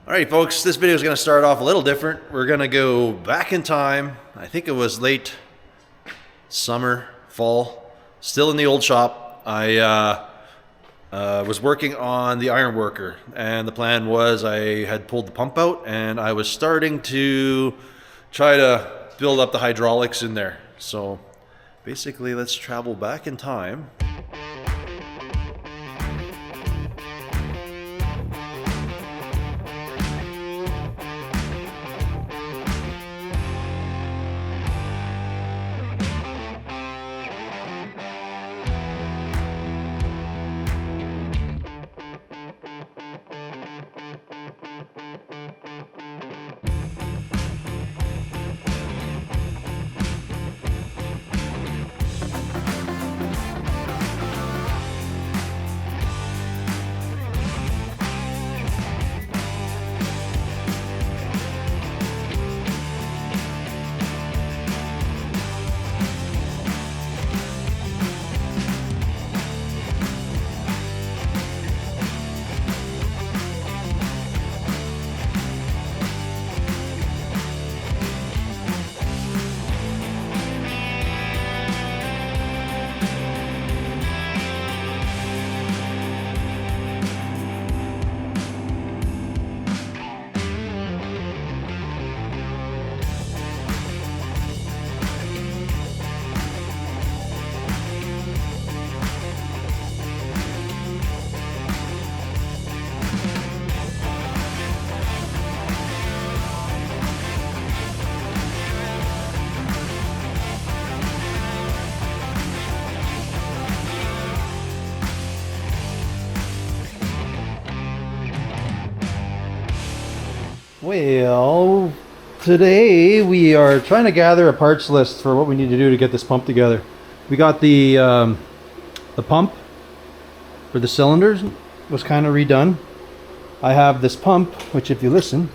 Alright folks, this video is going to start off a little different. We're going to go back in time. I think it was late summer, fall, still in the old shop. I was working on the iron worker, and the plan was I had pulled the pump out and I was starting to try to build up the hydraulics in there. So basically let's travel back in time. Well, today we are trying to gather a parts list for what we need to do to get this pump together. We got the pump for the cylinders was kind of redone. I have this pump, which if you listen,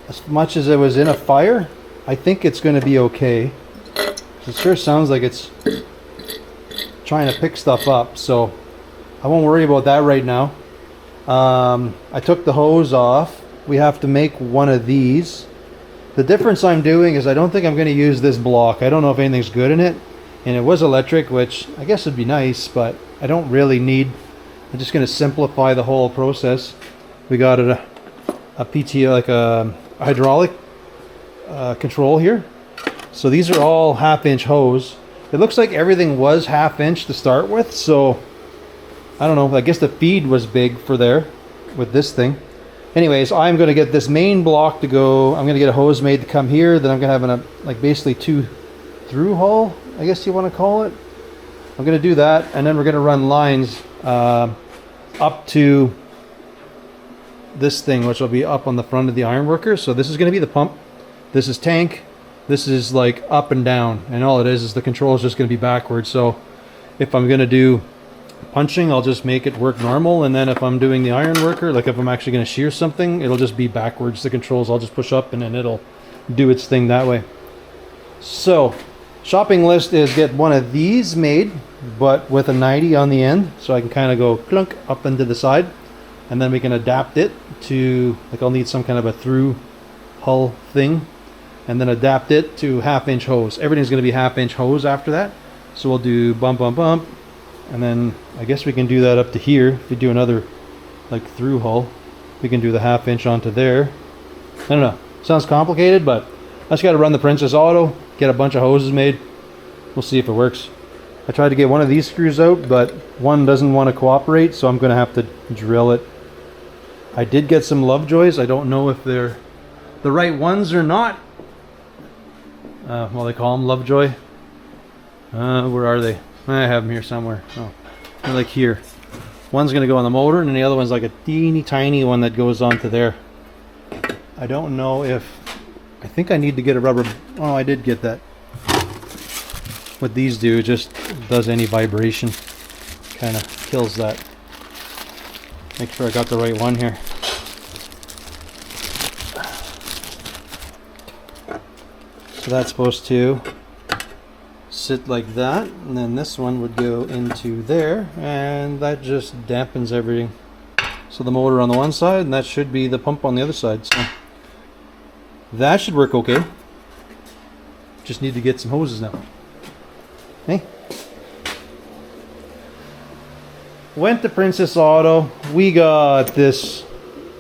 as much as it was in a fire, I think it's going to be okay. It sure sounds like it's trying to pick stuff up, so I won't worry about that right now. I took the hose off. We have to make one of these. The difference I'm doing is I don't think I'm going to use this block. I don't know if anything's good in it. And it was electric, which I guess would be nice, but I don't really need. I'm just going to simplify the whole process. We got a PTO, like a hydraulic control here. So these are all 1/2-inch hose. It looks like everything was 1/2 inch to start with, so I don't know, I guess the feed was big for there with this thing. Anyways, I'm going to get this main block to go. I'm going to get a hose made to come here. Then I'm going to have like basically 2 through hull, I guess you want to call it. I'm going to do that, and then we're going to run lines up to this thing, which will be up on the front of the iron worker. So this is going to be the pump. This is tank. This is like up and down, and all it is the control is just going to be backwards. So if I'm going to do punching, I'll just make it work normal, and then if I'm doing the iron worker, like if I'm actually going to shear something, it'll just be backwards. The controls I'll just push up and then it'll do its thing that way. So shopping list is get one of these made, but with a 90 on the end, so I can kind of go clunk up into the side, and then we can adapt it to, like, I'll need some kind of a through hull thing, and then adapt it to 1/2-inch hose. Everything's going to be 1/2-inch hose after that, so we'll do bump bump bump. And then I guess we can do that up to here. If we do another like through hull, we can do the 1/2-inch onto there. I don't know, sounds complicated, but I just got to run the Princess Auto, get a bunch of hoses made. We'll see if it works. I tried to get one of these screws out, but one doesn't want to cooperate, so I'm going to have to drill it. I did get some Lovejoys. I don't know if they're the right ones or not. Well, they call them Lovejoy. Where are they? I have them here somewhere. Oh, they're like here. One's going to go on the motor, and then the other one's like a teeny tiny one that goes onto there. I don't know if... I think I need to get a rubber... Oh, I did get that. What these do, just does any vibration. Kind of kills that. Make sure I got the right one here. So that's supposed to sit like that, and then this one would go into there, and that just dampens everything. So So the motor on the one side, and that should be the pump on the other side. So that should work okay. Just need to get some hoses now. Hey. Went to Princess Auto. We got this.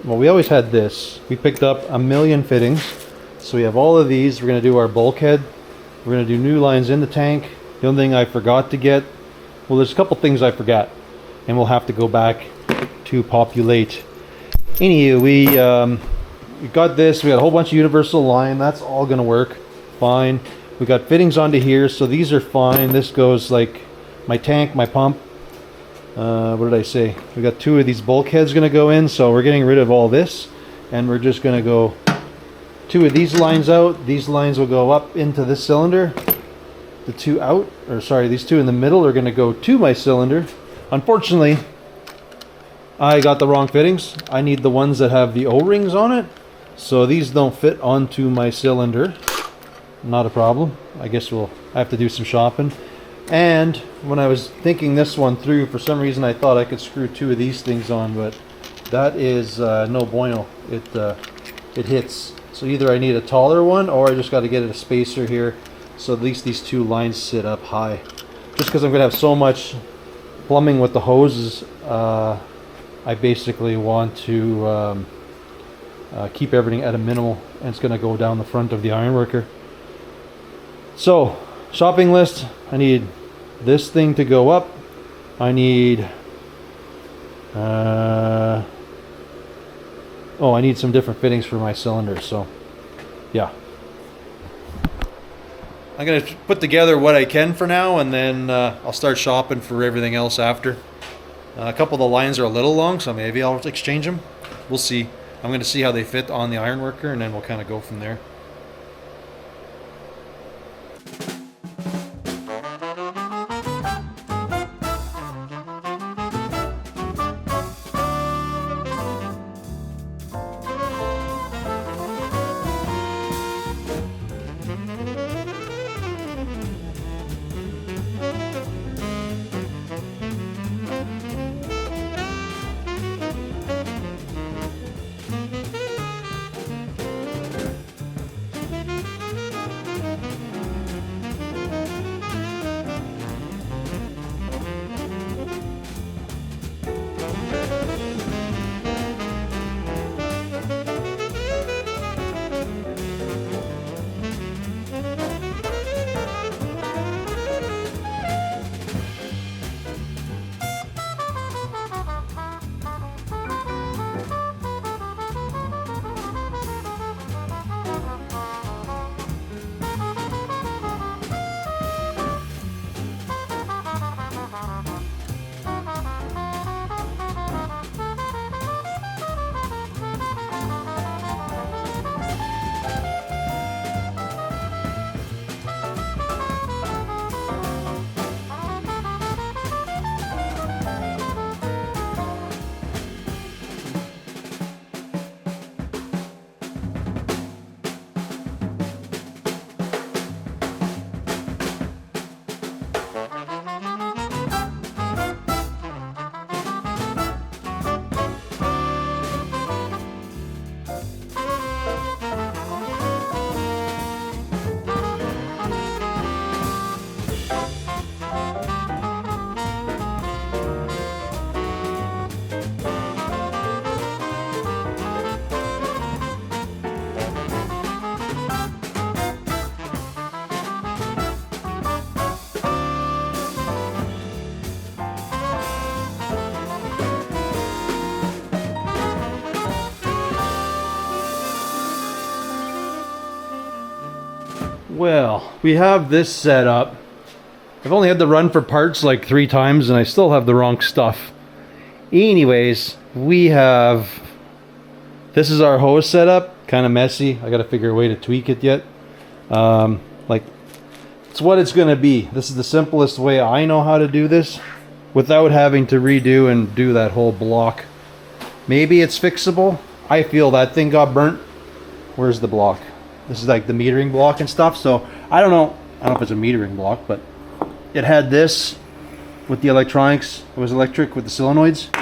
Well, we always had this. We picked up a million fittings. So we have all of these. We're going to do our bulkhead. We're going to do new lines in the tank. The only thing I forgot to get, well, there's a couple things I forgot, and we'll have to go back to populate. Anywho, we got this. We got a whole bunch of universal line. That's all going to work fine. We got fittings onto here, so these are fine. This goes like my tank, my pump. What did I say? We got 2 of these bulkheads going to go in, so we're getting rid of all this, and we're just going to go 2 of these lines out. These lines will go up into this cylinder. The 2 out, or sorry, these 2 in the middle are going to go to my cylinder. Unfortunately, I got the wrong fittings. I need the ones that have the O-rings on it, so these don't fit onto my cylinder. Not a problem. I guess I have to do some shopping. And when I was thinking this one through, for some reason I thought I could screw 2 of these things on, but that is no bueno. It hits. So either I need a taller one, or I just got to get a spacer here, so at least these 2 lines sit up high. Just because I'm going to have so much plumbing with the hoses, I basically want to keep everything at a minimal, and it's going to go down the front of the ironworker. So, shopping list, I need this thing to go up. I need I need some different fittings for my cylinders, so yeah. I'm going to put together what I can for now, and then I'll start shopping for everything else after. A couple of the lines are a little long, so maybe I'll exchange them. We'll see. I'm going to see how they fit on the ironworker, and then we'll kind of go from there. Well, we have this set up. I've only had to run for parts like 3 times and I still have the wrong stuff. Anyways, we have... This is our hose setup. Kind of messy. I got to figure a way to tweak it yet. Like, it's what it's going to be. This is the simplest way I know how to do this without having to redo and do that whole block. Maybe it's fixable. I feel that thing got burnt. Where's the block? This is like the metering block and stuff. So I don't know if it's a metering block, but it had this with the electronics. It was electric with the solenoids.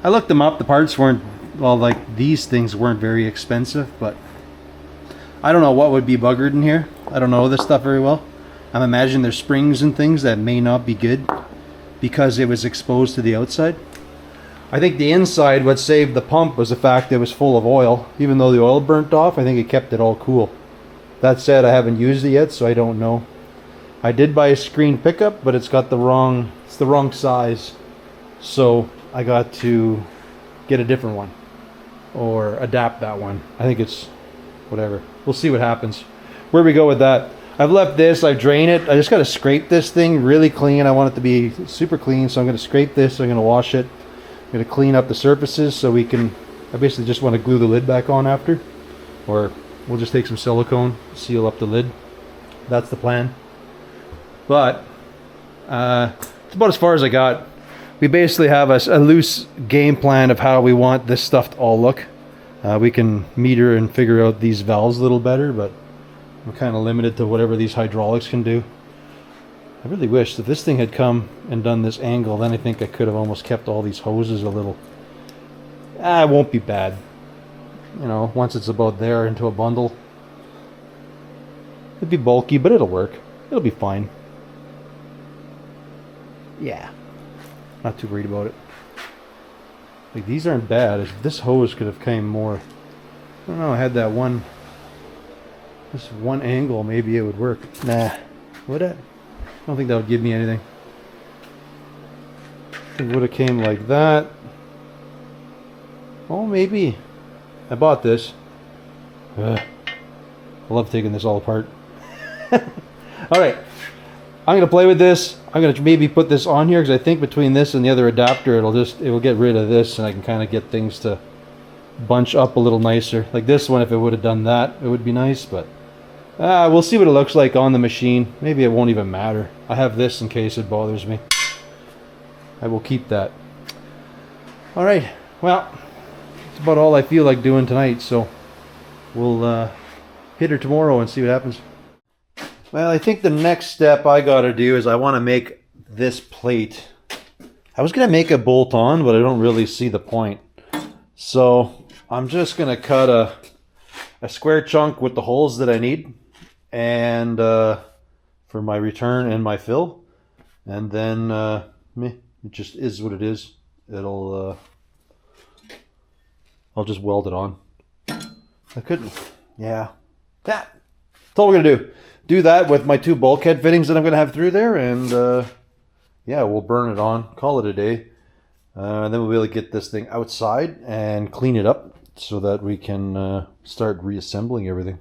I looked them up. The parts weren't, well, like these things weren't very expensive, but I don't know what would be buggered in here. I don't know this stuff very well. I'm imagining there's springs and things that may not be good because it was exposed to the outside. I think the inside, what saved the pump was the fact it was full of oil. Even though the oil burnt off, I think it kept it all cool. That said, I haven't used it yet, so I don't know. I did buy a screen pickup, but it's got the wrong size. So I got to get a different one or adapt that one. I think it's whatever. We'll see what happens. Where we go with that. I've left this, I drain it. I just got to scrape this thing really clean. I want it to be super clean, so I'm going to scrape this. I'm going to wash it. I'm going to clean up the surfaces so we can, I basically just want to glue the lid back on after. Or we'll just take some silicone, seal up the lid. That's the plan. But it's about as far as I got. We basically have a loose game plan of how we want this stuff to all look. We can meter and figure out these valves a little better, but I'm kind of limited to whatever these hydraulics can do. I really wish if this thing had come and done this angle, then I think I could have almost kept all these hoses a little. It won't be bad. You know, once it's about there into a bundle. It'd be bulky, but it'll work. It'll be fine. Yeah. Not too worried about it. Like, these aren't bad. If this hose could have came more. I don't know, I had that one. This one angle, maybe it would work. Nah. Would it? I don't think that would give me anything. It would have came like that. Oh, maybe. I bought this. I love taking this all apart. Alright. I'm going to play with this. I'm going to maybe put this on here because I think between this and the other adapter it will get rid of this and I can kind of get things to bunch up a little nicer. Like this one, if it would have done that, it would be nice, but we'll see what it looks like on the machine. Maybe it won't even matter. I have this in case it bothers me. I will keep that. Alright, well, that's about all I feel like doing tonight, so we'll hit her tomorrow and see what happens. Well, I think the next step I gotta do is I want to make this plate. I was gonna make a bolt on, but I don't really see the point. So I'm just gonna cut a square chunk with the holes that I need, and for my return and my fill, and then it just is what it is. It'll I'll just weld it on. I couldn't. Yeah. That's all we're gonna do that with my two bulkhead fittings that I'm gonna have through there, and yeah, we'll burn it on, call it a day, and then we'll be able to get this thing outside and clean it up so that we can start reassembling everything.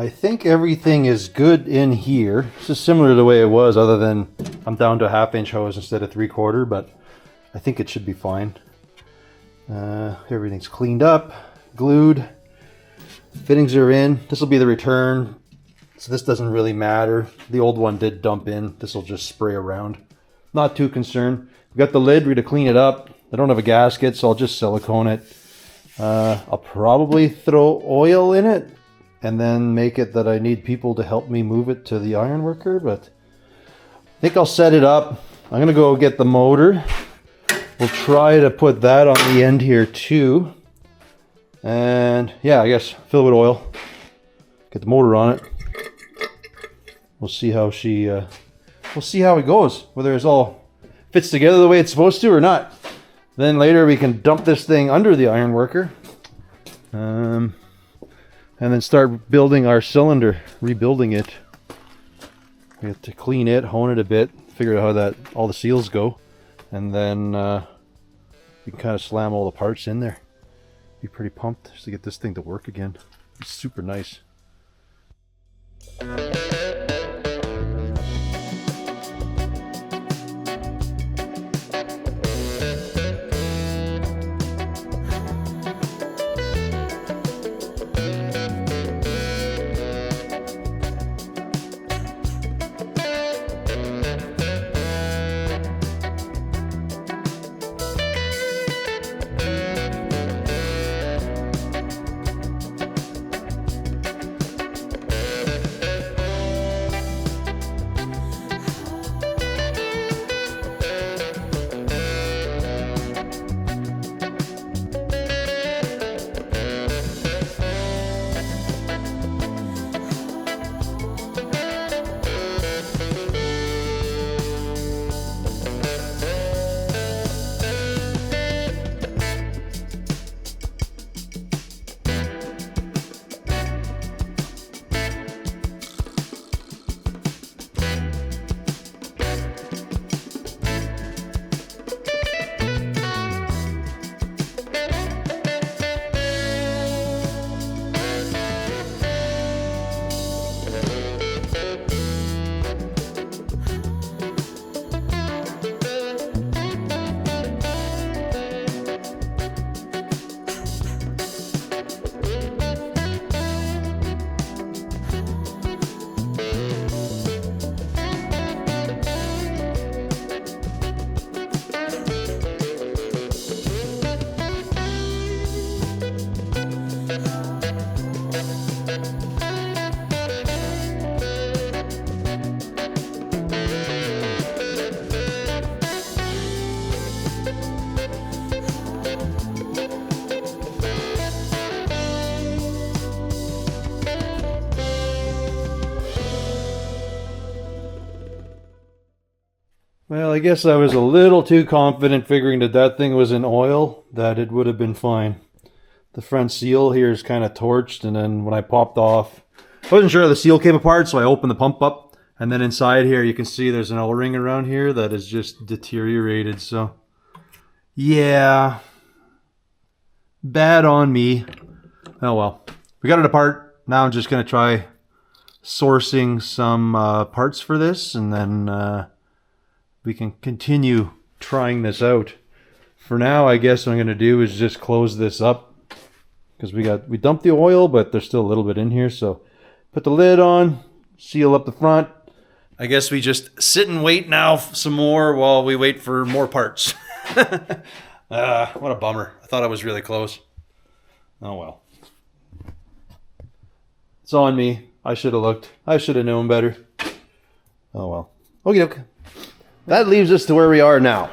I think everything is good in here. It's just similar to the way it was, other than I'm down to a 1/2-inch hose instead of 3/4, but I think it should be fine. Everything's cleaned up, glued, fittings are in. This will be the return, so this doesn't really matter. The old one did dump in. This will just spray around. Not too concerned. We got the lid, we're gonna clean it up. I don't have a gasket, so I'll just silicone it. I'll probably throw oil in it and then make it that I need people to help me move it to the iron worker, but I think I'll set it up. I'm gonna go get the motor. We'll try to put that on the end here too. And yeah, I guess fill it with oil. Get the motor on it. We'll see how we'll see how it goes, whether it's all fits together the way it's supposed to or not. Then later we can dump this thing under the iron worker. And then start building our cylinder, rebuilding it. We have to clean it, hone it a bit, figure out how all the seals go, and then we can kind of slam all the parts in there. Be pretty pumped just to get this thing to work again. It's super nice. Well, I guess I was a little too confident figuring that that thing was in oil, that it would have been fine. The front seal here is kind of torched, and then when I popped off, I wasn't sure how the seal came apart, so I opened the pump up, and then inside here you can see there's an O-ring around here that is just deteriorated, so yeah, bad on me. Oh well, we got it apart. Now I'm just going to try sourcing some parts for this, and then we can continue trying this out. For now, I guess what I'm going to do is just close this up, because we dumped the oil, but there's still a little bit in here. So put the lid on, seal up the front. I guess we just sit and wait now some more while we wait for more parts. What a bummer. I thought I was really close. Oh well. It's on me. I should have looked. I should have known better. Oh well. Okay. That leaves us to where we are now.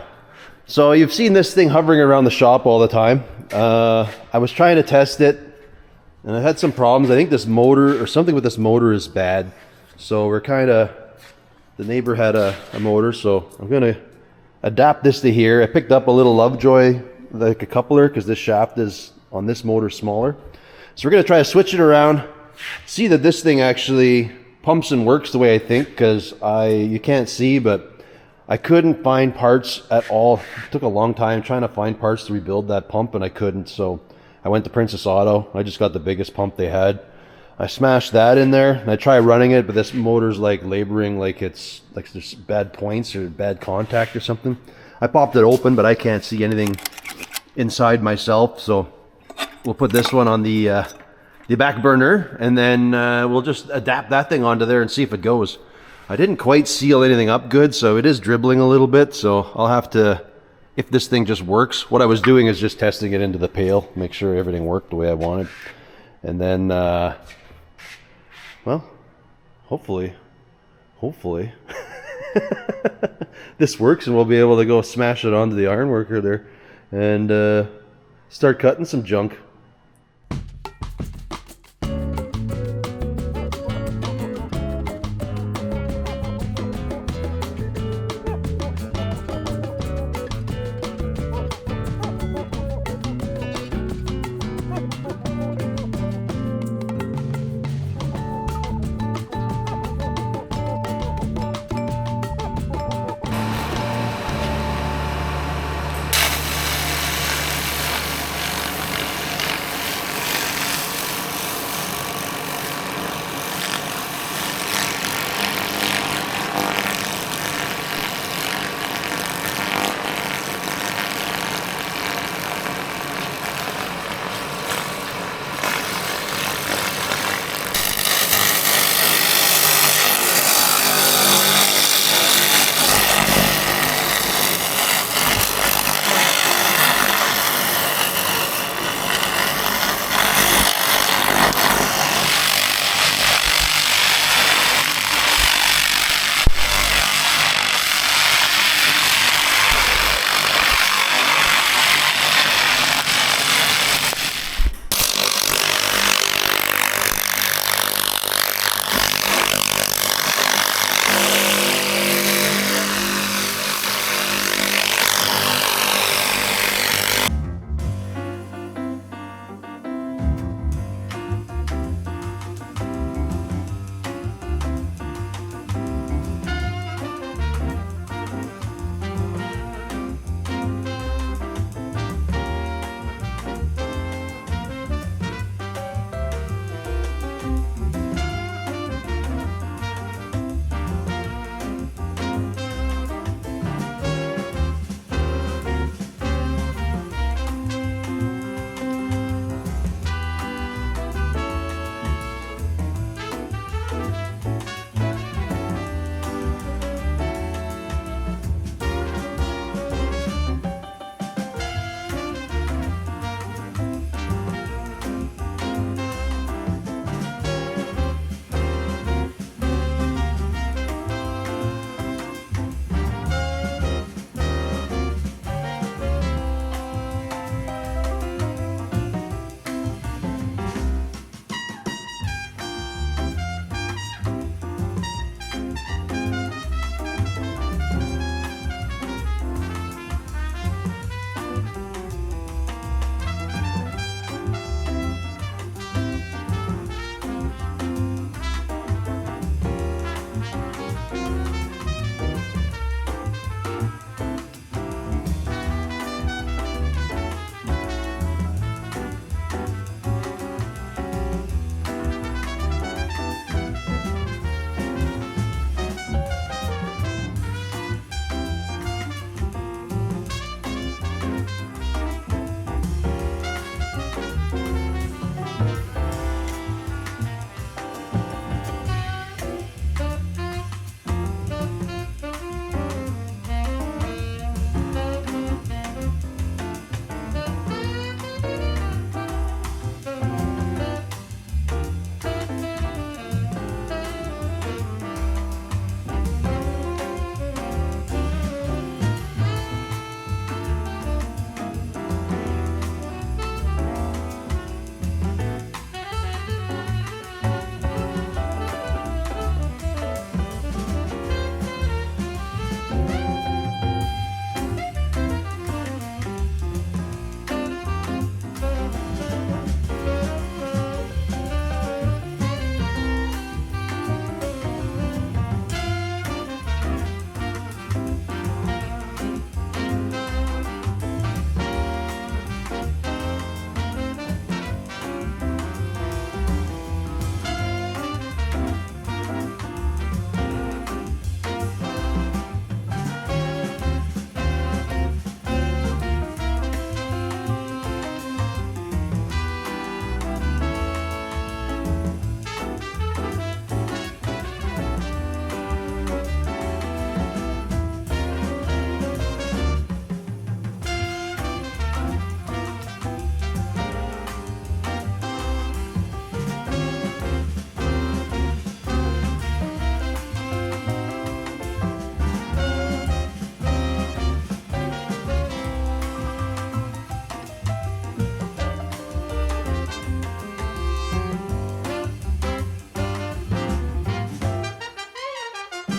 So you've seen this thing hovering around the shop all the time. I was trying to test it, and I had some problems. I think this motor, or something with this motor, is bad. So we're kind of, the neighbor had a motor, so I'm going to adapt this to here. I picked up a little Lovejoy, like a coupler, because this shaft is on this motor smaller. So we're going to try to switch it around, see that this thing actually pumps and works the way I think, because you can't see, but I couldn't find parts at all. It took a long time trying to find parts to rebuild that pump, and I couldn't. So I went to Princess Auto. I just got the biggest pump they had. I smashed that in there, and I try running it, but this motor's like laboring like it's like there's bad points or bad contact or something. I popped it open, but I can't see anything inside myself, so we'll put this one on the back burner, and then we'll just adapt that thing onto there and see if it goes. I didn't quite seal anything up good, so it is dribbling a little bit, so I'll have to, if this thing just works, what I was doing is just testing it into the pail, make sure everything worked the way I wanted, and then well, hopefully this works, and we'll be able to go smash it onto the ironworker there and start cutting some junk.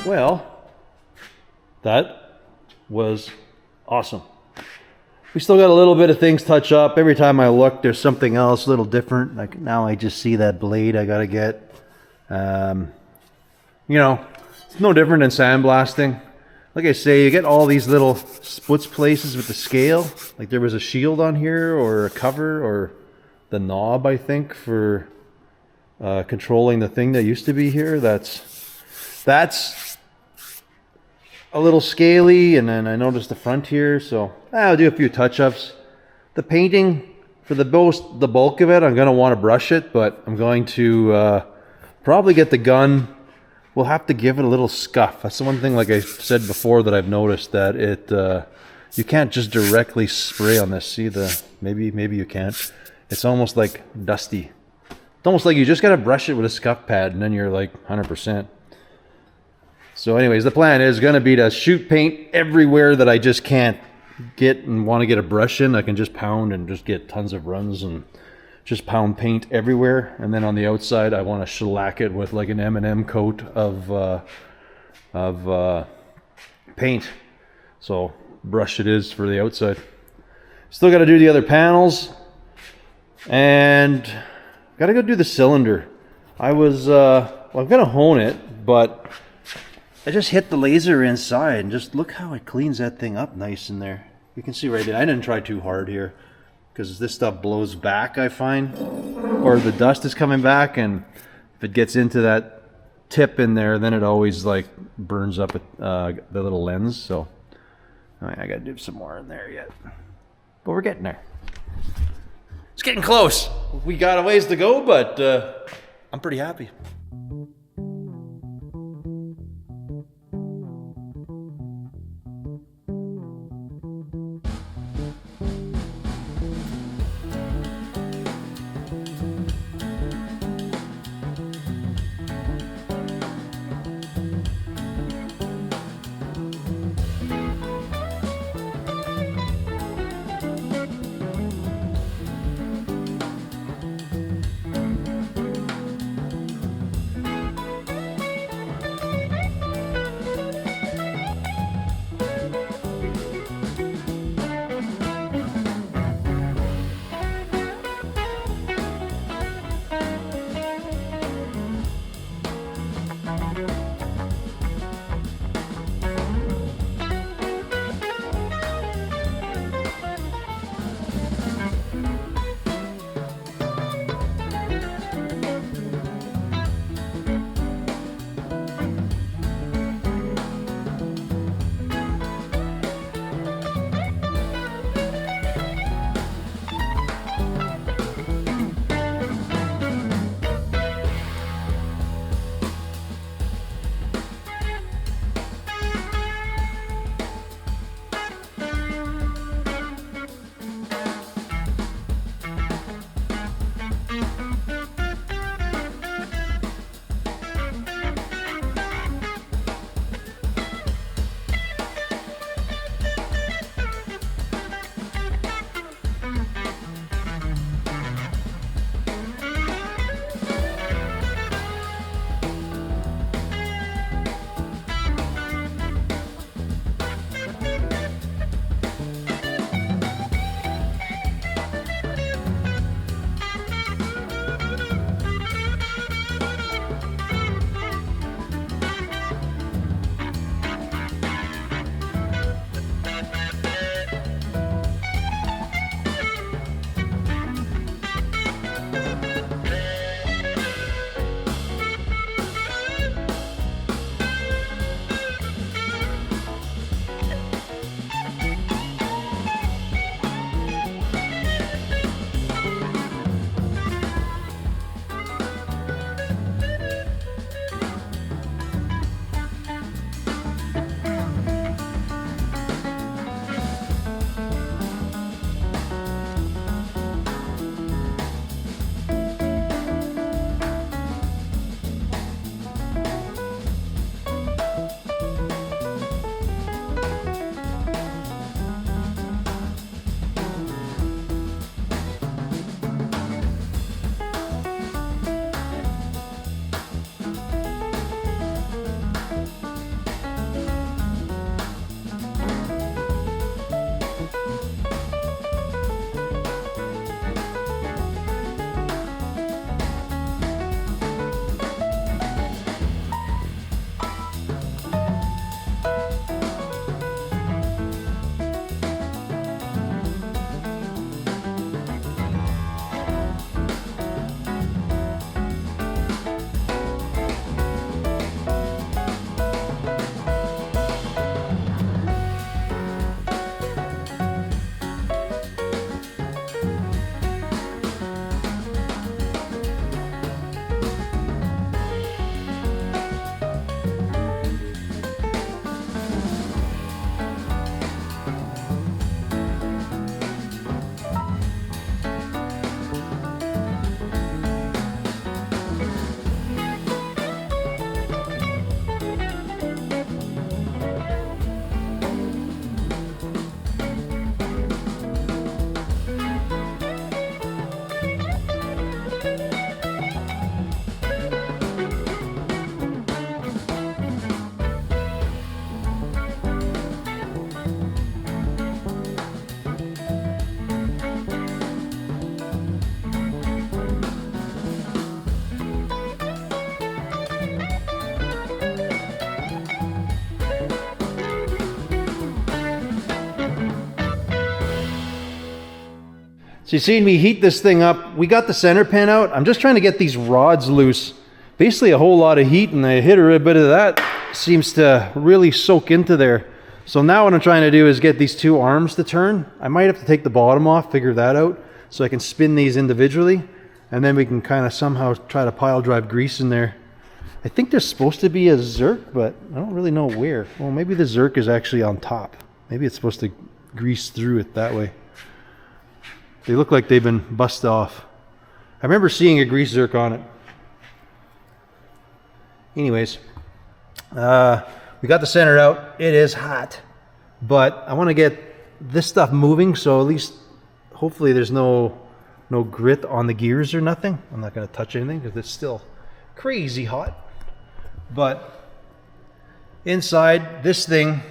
Well, that was awesome. We still got a little bit of things touch up. Every time I look, there's something else a little different. Like now I just see that blade I gotta get. You know, it's no different than sandblasting. Like I say, you get all these little splits places with the scale. Like there was a shield on here, or a cover, or the knob, I think, for controlling the thing that used to be here. That's a little scaly, and then I noticed the front here, so I'll do a few touch-ups. The painting, for the bulk of it, I'm going to want to brush it, but I'm going to probably get the gun. We'll have to give it a little scuff. That's the one thing, like I said before, that I've noticed, that it you can't just directly spray on this. See the, maybe you can't. It's almost like dusty. It's almost like you just got to brush it with a scuff pad, and then you're like 100%. So anyways, the plan is going to be to shoot paint everywhere that I just can't get and want to get a brush in. I can just pound and just get tons of runs and just pound paint everywhere. And then on the outside, I want to shellac it with like an M&M coat of paint. So brush it is for the outside. Still got to do the other panels, and got to go do the cylinder. I was, well, I'm going to hone it, but I just hit the laser inside, and just look how it cleans that thing up nice in there. You can see right there. I didn't try too hard here, because this stuff blows back, I find, or the dust is coming back, and if it gets into that tip in there, then it always like burns up the little lens. So I gotta do some more in there yet, but we're getting there. It's getting close. We got a ways to go, but I'm pretty happy. So you seen me heat this thing up. We got the center pin out. I'm just trying to get these rods loose. Basically a whole lot of heat, and I hit a bit of that. Seems to really soak into there. So now what I'm trying to do is get these two arms to turn. I might have to take the bottom off, figure that out, so I can spin these individually, and then we can kind of somehow try to pile drive grease in there. I think there's supposed to be a zerk, but I don't really know where. Well, maybe the zerk is actually on top. Maybe it's supposed to grease through it that way. They look like they've been bust off. I remember seeing a grease zerk on it. Anyways, we got the center out. It is hot, but I want to get this stuff moving, so at least hopefully there's no grit on the gears or nothing. I'm not going to touch anything because it's still crazy hot. But inside, this thing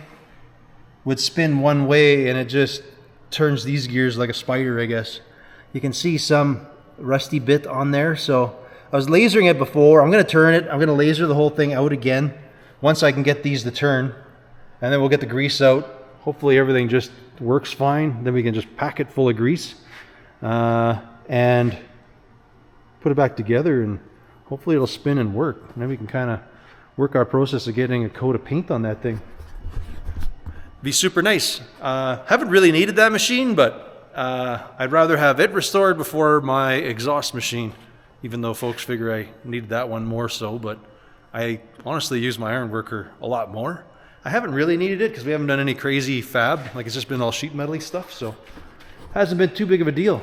would spin one way, and it just turns these gears like a spider, I guess. You can see some rusty bit on there, so I was lasering it before. I'm going to turn it. I'm going to laser the whole thing out again once I can get these to turn, and then we'll get the grease out. Hopefully everything just works fine. Then we can just pack it full of grease and put it back together, and hopefully it'll spin and work. And then we can kind of work our process of getting a coat of paint on that thing. Be super nice. Haven't really needed that machine, but I'd rather have it restored before my exhaust machine, even though folks figure I needed that one more so, but I honestly use my iron worker a lot more. I haven't really needed it because we haven't done any crazy fab. Like, it's just been all sheet metal-y stuff, so hasn't been too big of a deal.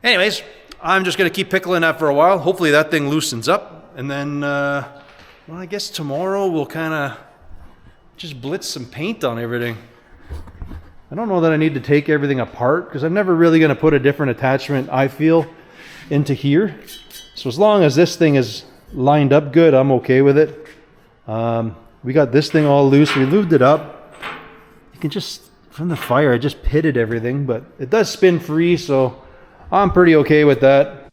Anyways, I'm just going to keep pickling that for a while. Hopefully that thing loosens up, and then, well, I guess tomorrow we'll kind of just blitz some paint on everything. I don't know that I need to take everything apart because I'm never really going to put a different attachment, I feel, into here. So as long as this thing is lined up good, I'm okay with it. We got this thing all loose. We lubed it up. You can just, from the fire, I just pitted everything, but it does spin free, so I'm pretty okay with that.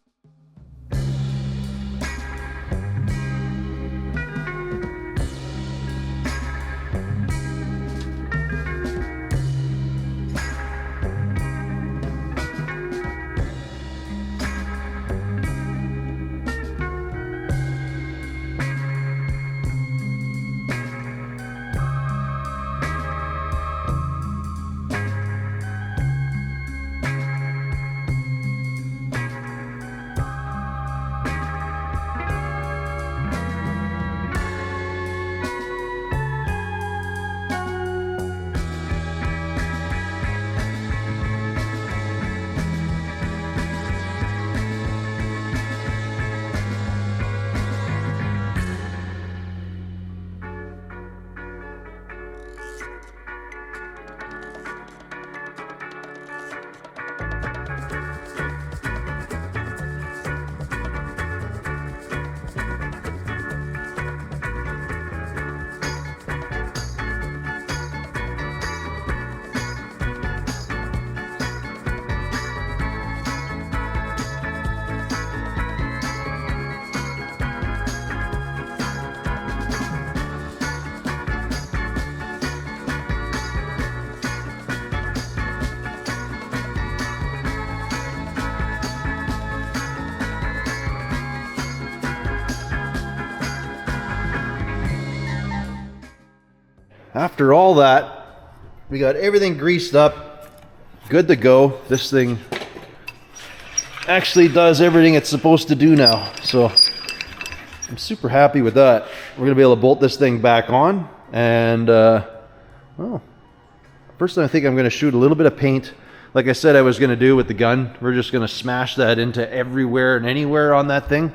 After all that, we got everything greased up, good to go. This thing actually does everything it's supposed to do now, so I'm super happy with that. We're gonna be able to bolt this thing back on, and well, first I think I'm gonna shoot a little bit of paint, like I said I was gonna do with the gun. We're just gonna smash that into everywhere and anywhere on that thing,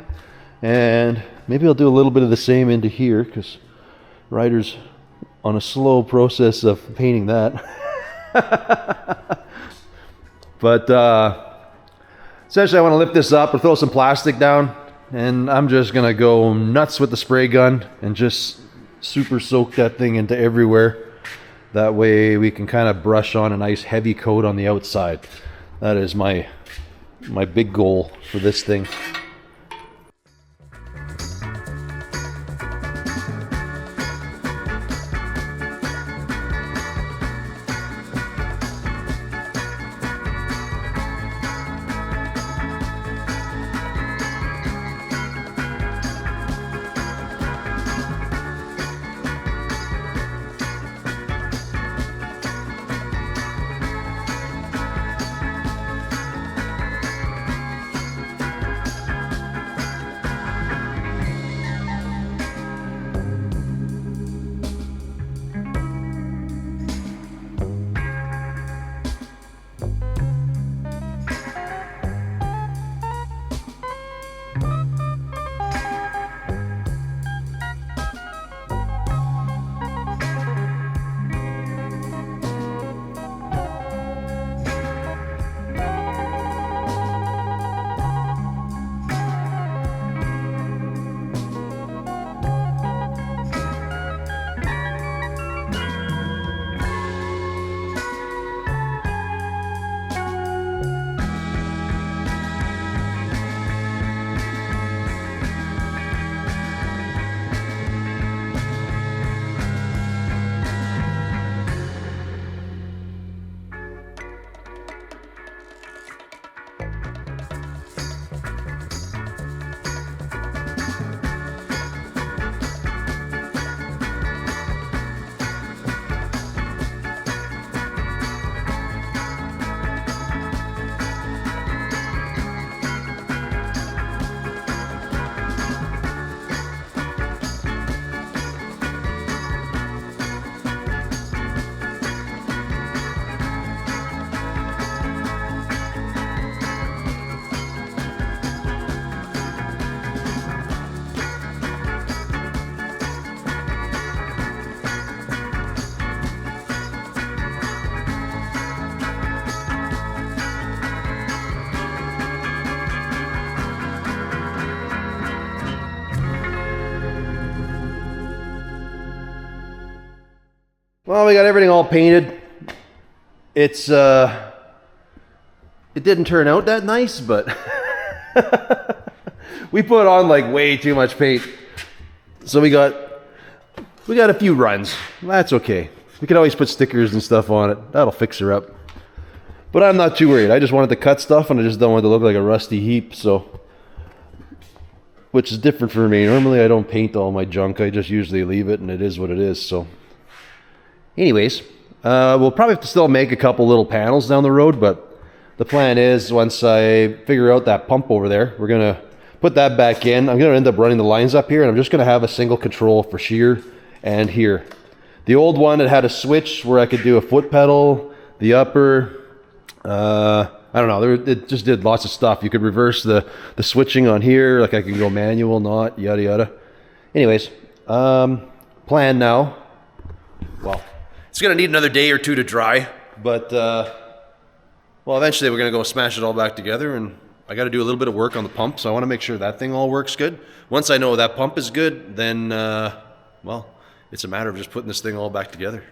and maybe I'll do a little bit of the same into here, because Ryder's on a slow process of painting that. But essentially I want to lift this up or throw some plastic down, and I'm just gonna go nuts with the spray gun and just super soak that thing into everywhere. That way we can kind of brush on a nice heavy coat on the outside. That is my big goal for this thing. Well, we got everything all painted. It's it didn't turn out that nice, but we put on like way too much paint. So we got a few runs. That's okay. We can always put stickers and stuff on it. That'll fix her up. But I'm not too worried. I just wanted to cut stuff and I just don't want it to look like a rusty heap, so which is different for me. Normally I don't paint all my junk. I just usually leave it and it is what it is. So anyways, we'll probably have to still make a couple little panels down the road, but the plan is once I figure out that pump over there, we're gonna put that back in. I'm gonna end up running the lines up here and I'm just gonna have a single control for shear and here. The old one, it had a switch where I could do a foot pedal, the upper, I don't know, it just did lots of stuff. You could reverse the switching on here, like I could go manual, not, yada yada. Anyways, plan now. Well, it's gonna need another day or two to dry, but well, eventually we're gonna go smash it all back together, and I gotta do a little bit of work on the pump, so I wanna make sure that thing all works good. Once I know that pump is good, then, well, it's a matter of just putting this thing all back together.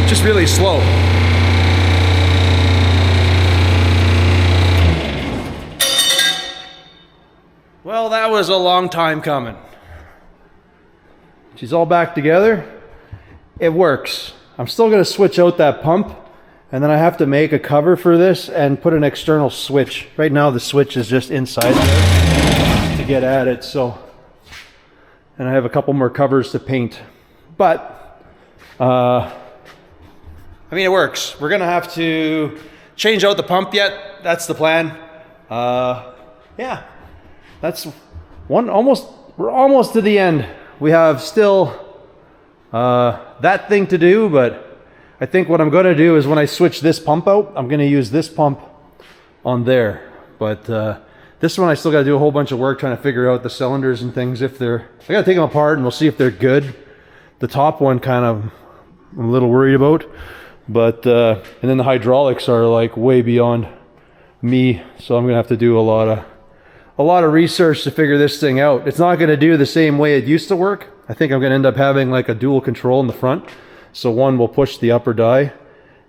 just really slow. Well, that was a long time coming. She's all back together. It works. I'm still going to switch out that pump, and then I have to make a cover for this and put an external switch. Right now the switch is just inside there to get at it, so, and I have a couple more covers to paint. But I mean, it works. We're going to have to change out the pump yet. That's the plan. Yeah. That's one, we're almost to the end. We have still that thing to do, but I think what I'm going to do is when I switch this pump out, I'm going to use this pump on there. But this one I still got to do a whole bunch of work trying to figure out the cylinders and things. I got to take them apart and we'll see if they're good. The top one kind of I'm a little worried about, but and then the hydraulics are like way beyond me, so I'm going to have to do a lot of research to figure this thing out. It's not going to do the same way it used to work. I think I'm going to end up having like a dual control in the front. So one will push the upper die,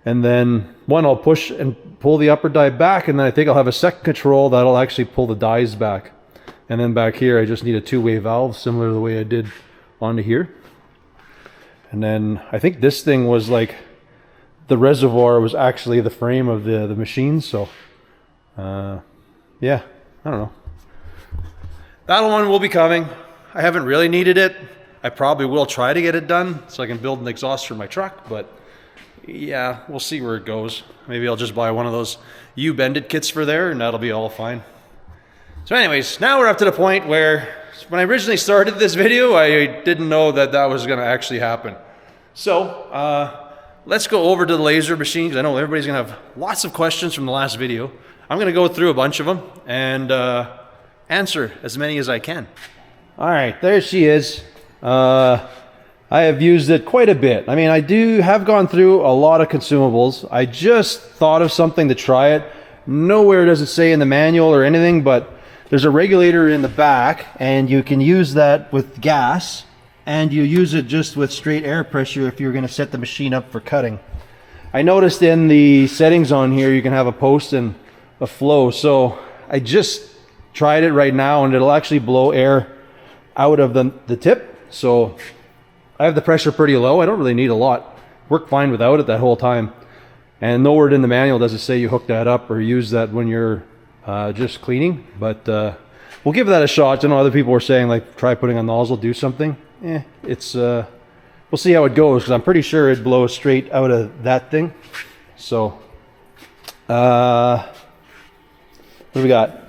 and then one I'll push and pull the upper die back, and then I think I'll have a second control that'll actually pull the dies back. And then back here I just need a two-way valve similar to the way I did onto here. And then I think this thing was like, the reservoir was actually the frame of the machine. So yeah, I don't know. That one will be coming. I haven't really needed it. I probably will try to get it done so I can build an exhaust for my truck, but yeah, we'll see where it goes. Maybe I'll just buy one of those U-bended kits for there and that'll be all fine. So anyways, now we're up to the point where when I originally started this video, I didn't know that that was going to actually happen. So let's go over to the laser machine, because I know everybody's going to have lots of questions from the last video. I'm going to go through a bunch of them and answer as many as I can. All right, there she is. I have used it quite a bit. I mean, I have gone through a lot of consumables. I just thought of something to try it. Nowhere does it say in the manual or anything, but there's a regulator in the back, and you can use that with gas, and you use it just with straight air pressure if you're going to set the machine up for cutting. I noticed in the settings on here you can have a post and a flow, so I just tried it right now, and it'll actually blow air out of the tip. So I have the pressure pretty low. I don't really need a lot. Worked fine without it that whole time. And nowhere in the manual does it say you hook that up or use that when you're just cleaning. But we'll give that a shot. I know other people were saying like try putting a nozzle, do something. It's we'll see how it goes, because I'm pretty sure it blows straight out of that thing. So what do we got?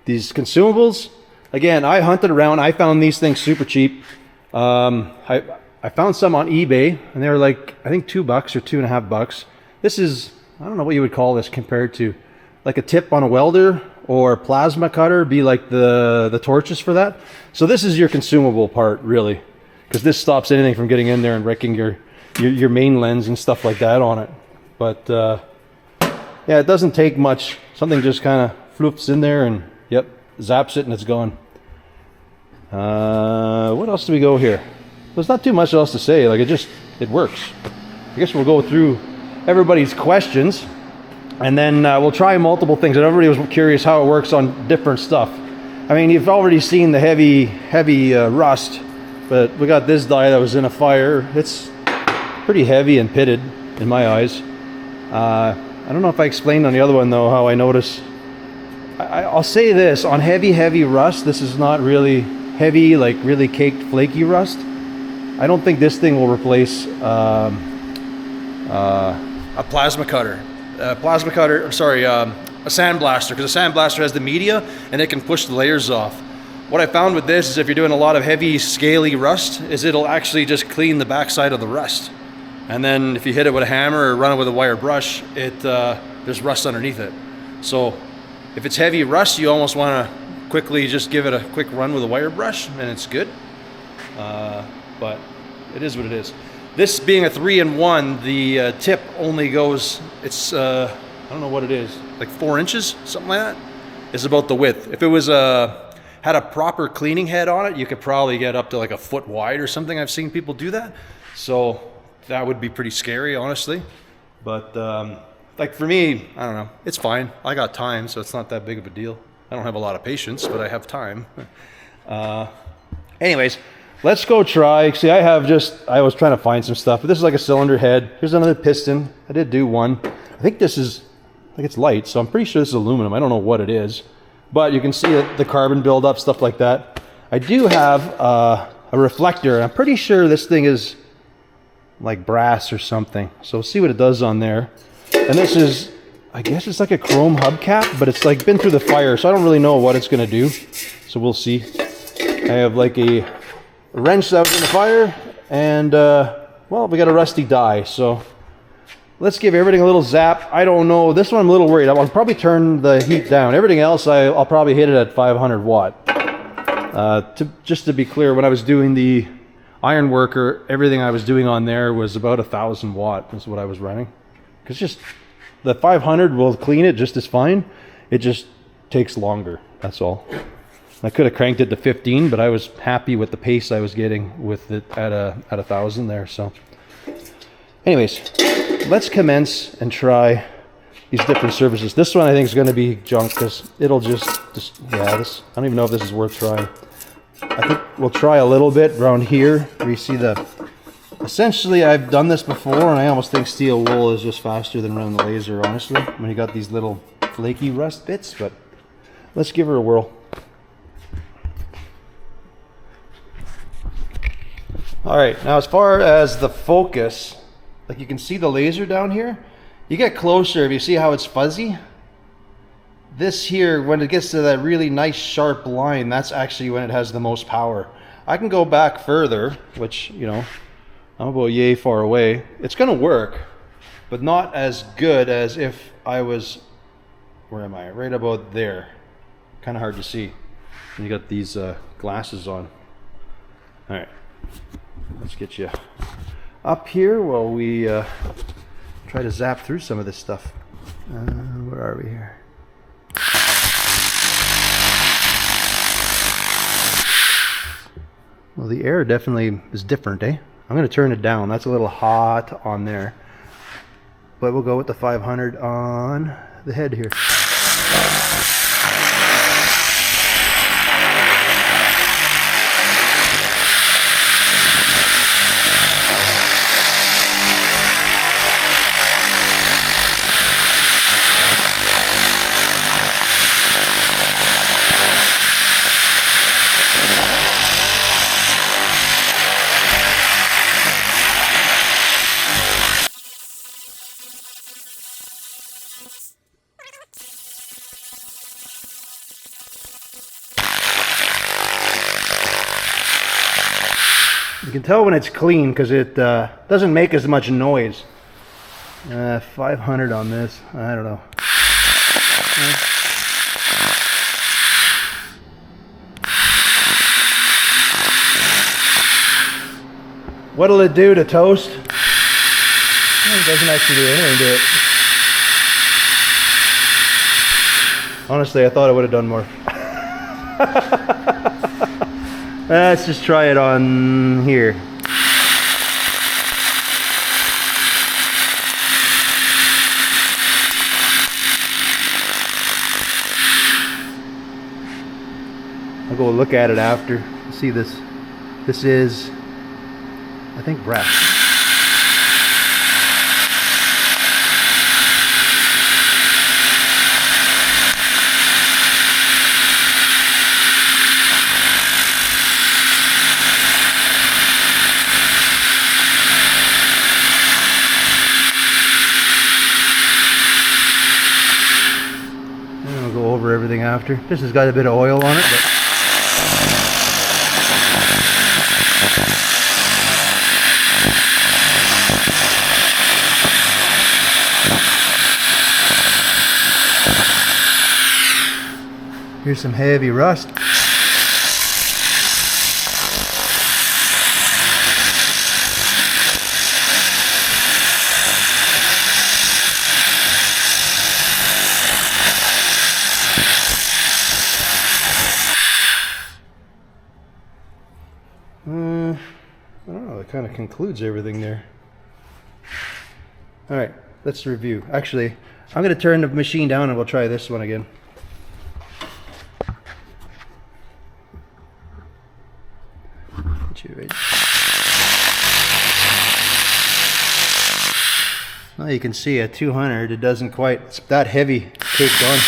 These consumables. Again, I hunted around. I found these things super cheap. I found some on eBay, and they were like, I think $2 or $2.50. This is, I don't know what you would call this compared to, like a tip on a welder or a plasma cutter, be like the torches for that. So this is your consumable part, really, because this stops anything from getting in there and wrecking your main lens and stuff like that on it. But yeah, it doesn't take much. Something just kind of floofs in there and yep, zaps it and it's gone. What else do we go here? There's not too much else to say. Like it works. I guess we'll go through everybody's questions, and then we'll try multiple things. And everybody was curious how it works on different stuff. I mean, you've already seen the heavy rust, but we got this die that was in a fire. It's pretty heavy and pitted in my eyes. I don't know if I explained on the other one though how I notice. I'll say this, on heavy rust, this is not really heavy, like really caked, flaky rust. I don't think this thing will replace a plasma cutter. A sandblaster, because a sandblaster has the media and it can push the layers off. What I found with this is if you're doing a lot of heavy, scaly rust, is it'll actually just clean the backside of the rust. And then if you hit it with a hammer or run it with a wire brush, there's rust underneath it. So if it's heavy rust, you almost want to quickly just give it a quick run with a wire brush and it's good. But it is what it is. This being a 3-in-1, the tip only goes, it's, I don't know what it is, like 4 inches, something like that, is about the width. If it was had a proper cleaning head on it, you could probably get up to like a foot wide or something. I've seen people do that. So that would be pretty scary, honestly. But like for me, I don't know, it's fine. I got time, so it's not that big of a deal. I don't have a lot of patience, but I have time. Anyways, let's go try. See, I was trying to find some stuff, but this is like a cylinder head. Here's another piston. I did do one. I think it's light, so I'm pretty sure this is aluminum. I don't know what it is, but you can see the carbon buildup, stuff like that. I do have a reflector. I'm pretty sure this thing is like brass or something. So we'll see what it does on there. And this is, I guess it's like a chrome hubcap, but it's like been through the fire, so I don't really know what it's gonna do. So we'll see. I have like a wrench that was in the fire, and well, we got a rusty die, so let's give everything a little zap. I don't know, this one I'm a little worried. I'll probably turn the heat down. Everything else, I'll probably hit it at 500 watt. Just to be clear, when I was doing the iron worker, everything I was doing on there was about 1,000 watt is what I was running. Because just the 500 will clean it just as fine. It just takes longer, that's all. I could have cranked it to 15, but I was happy with the pace I was getting with it at 1,000 there. So anyways, let's commence and try these different surfaces. This one I think is going to be junk because it'll just yeah, this, I don't even know if this is worth trying. I think we'll try a little bit around here where you see essentially I've done this before, and I almost think steel wool is just faster than running the laser, honestly, when you got these little flaky rust bits. But let's give her a whirl. All right, now as far as the focus, like you can see the laser down here. You get closer, if you see how it's fuzzy, this here, when it gets to that really nice sharp line, that's actually when it has the most power. I can go back further, which, you know, I'm about yay far away. It's gonna work, but not as good as if I was, where am I? Right about there. Kind of hard to see. And you got these glasses on. All right, let's get you up here while we try to zap through some of this stuff. Where are we here? Well, the air definitely is different, eh? I'm going to turn it down. That's a little hot on there. But we'll go with the 500 on the head here. You can tell when it's clean because it doesn't make as much noise. 500 on this, I don't know. What'll it do to toast? It doesn't actually do anything to it. Honestly, I thought it would have done more. Let's just try it on here. I'll go look at it after. See this. This is, I think, brass. Over everything after. This has got a bit of oil on it, but here's some heavy rust. I don't know, that kind of concludes everything there. All right, let's review. Actually, I'm going to turn the machine down and we'll try this one again. Well, you can see at 200, it doesn't quite, it's that heavy caked on.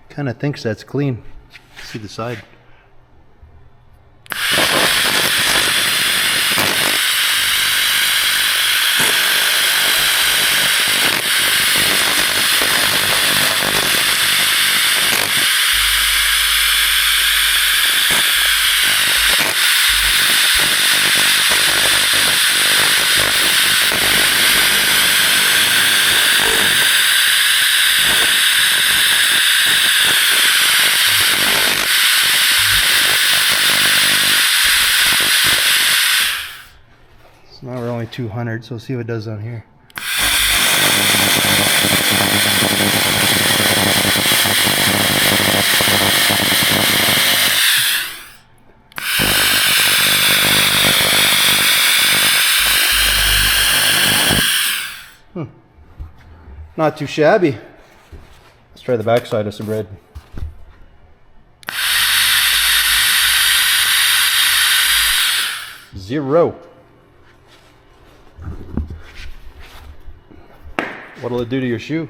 Kind of thinks that's clean. See the side. Now we're only 200, so we'll see what it does on here. Not too shabby. Let's try the back side of some bread. Zero. What'll it do to your shoe?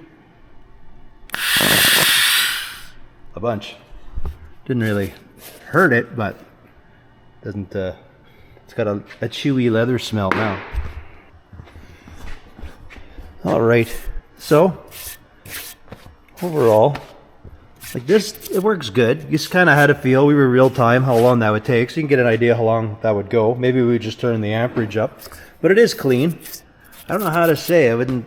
A bunch. Didn't really hurt it, but doesn't. It's got a chewy leather smell now. All right. So overall, like this, it works good. You just kind of had a feel. We were real time how long that would take, so you can get an idea how long that would go. Maybe we would just turn the amperage up, but it is clean. I don't know how to say. I wouldn't.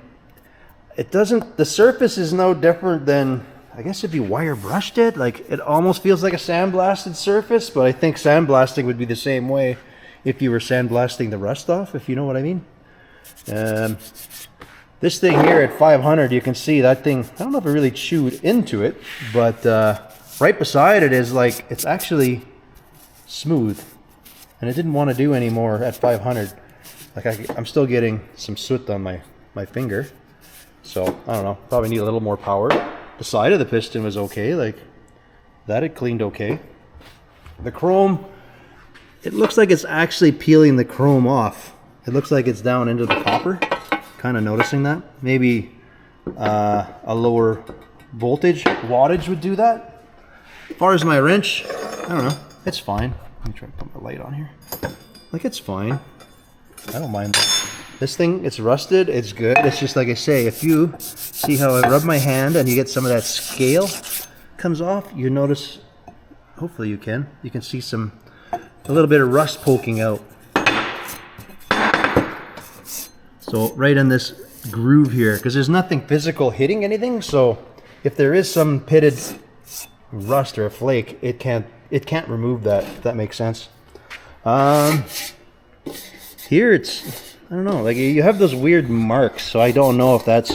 It doesn't, the surface is no different than, I guess if you wire brushed it, like it almost feels like a sandblasted surface, but I think sandblasting would be the same way if you were sandblasting the rust off, if you know what I mean. This thing here at 500, you can see that thing, I don't know if it really chewed into it, but right beside it is like, it's actually smooth, and it didn't want to do any more at 500. Like I'm still getting some soot on my finger. So, I don't know, probably need a little more power. The side of the piston was okay, like that it cleaned okay. The chrome, it looks like it's actually peeling the chrome off. It looks like it's down into the copper. Kind of noticing that. Maybe a lower voltage, wattage would do that. As far as my wrench, I don't know, it's fine. Let me try to put my light on here. Like it's fine. I don't mind that. This thing, it's rusted, it's good. It's just like I say, if you see how I rub my hand and you get some of that scale comes off, you notice, hopefully you can see a little bit of rust poking out. So right in this groove here, because there's nothing physical hitting anything, so if there is some pitted rust or a flake, it can't remove that, if that makes sense. Here it's, I don't know, like you have those weird marks, so I don't know if that's,